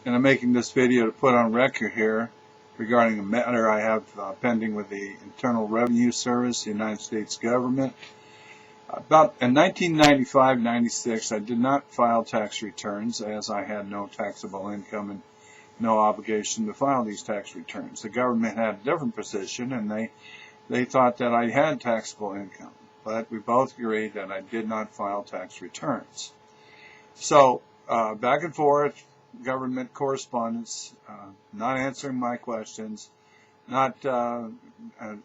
And I'm making this video to put on record here regarding a matter I have pending with the Internal Revenue Service, the United States government. About in 1995-96, I did not file tax returns as I had no taxable income and no obligation to file these tax returns. The government had a different position, and they thought that I had taxable income, but we both agreed that I did not file tax returns. So back and forth, government correspondence, not answering my questions, not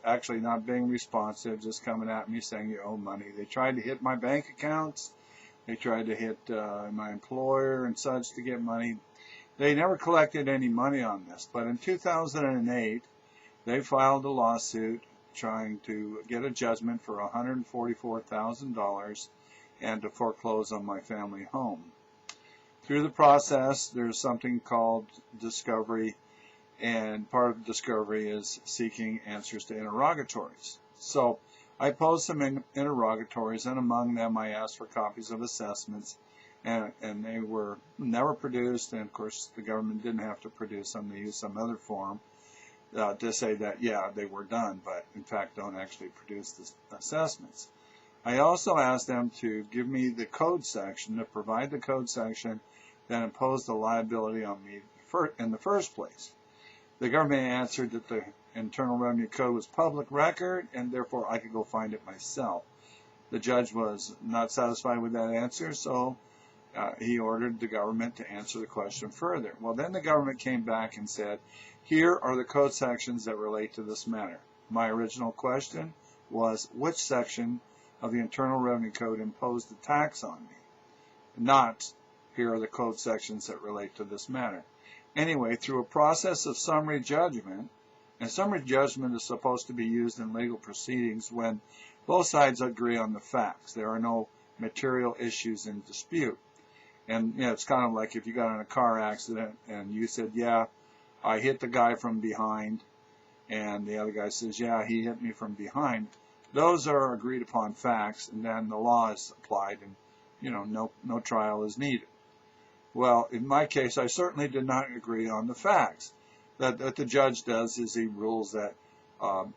actually not being responsive, just coming at me saying you owe money. They tried to hit my bank accounts. They tried to hit my employer and such to get money. They never collected any money on this, but in 2008, they filed a lawsuit trying to get a judgment for $144,000 and to foreclose on my family home. Through the process, there's something called discovery, and part of discovery is seeking answers to interrogatories. So I posed some interrogatories, and among them I asked for copies of assessments, and they were never produced, and of course the government didn't have to produce them. They used some other form to say that, yeah, they were done, but in fact don't actually produce the assessments. I also asked them to give me the code section, to provide the code section that imposed the liability on me in the first place. The government answered that the Internal Revenue Code was public record, and therefore I could go find it myself. The judge was not satisfied with that answer, so he ordered the government to answer the question further. Well, then the government came back and said, here are the code sections that relate to this matter. My original question was, which section of the Internal Revenue Code imposed the tax on me? Not, here are the code sections that relate to this matter. Anyway, through a process of summary judgment, and summary judgment is supposed to be used in legal proceedings when both sides agree on the facts. There are no material issues in dispute. And you know, it's kind of like if you got in a car accident and you said, yeah, I hit the guy from behind, and the other guy says, yeah, he hit me from behind. Those are agreed upon facts, and then the law is applied, and you know, no trial is needed. Well, in my case, I certainly did not agree on the facts. That the judge does is he rules that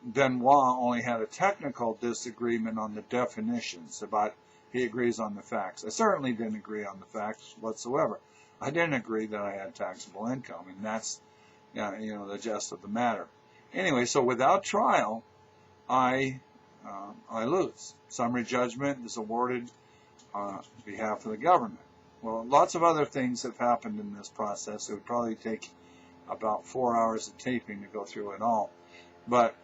Benoit only had a technical disagreement on the definitions, but he agrees on the facts. I certainly didn't agree on the facts whatsoever. I didn't agree that I had taxable income, and that's you know, the gist of the matter. Anyway, so without trial, I lose. Summary judgment is awarded on behalf of the government. Well, lots of other things have happened in this process. It would probably take about 4 hours of taping to go through it all. But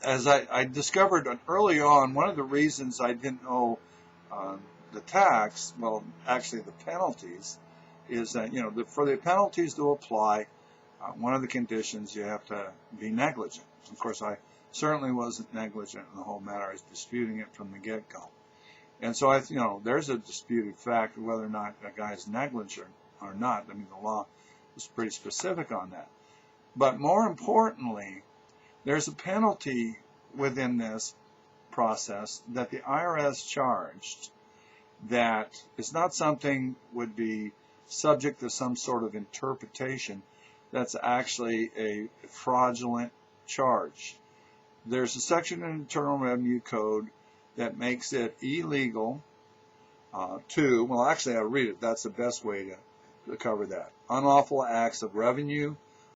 as I discovered early on, one of the reasons I didn't owe the tax, well, actually the penalties, is that, you know, for the penalties to apply, one of the conditions, you have to be negligent. Of course, I certainly wasn't negligent in the whole matter. I was disputing it from the get-go. And so, you know, there's a disputed fact of whether or not a guy is negligent or not. I mean, the law is pretty specific on that. But more importantly, there's a penalty within this process that the IRS charged that is not something would be subject to some sort of interpretation. That's actually a fraudulent charge. There's a section in the Internal Revenue Code that makes it illegal well, actually I'll read it. That's the best way to cover that. Unlawful acts of revenue,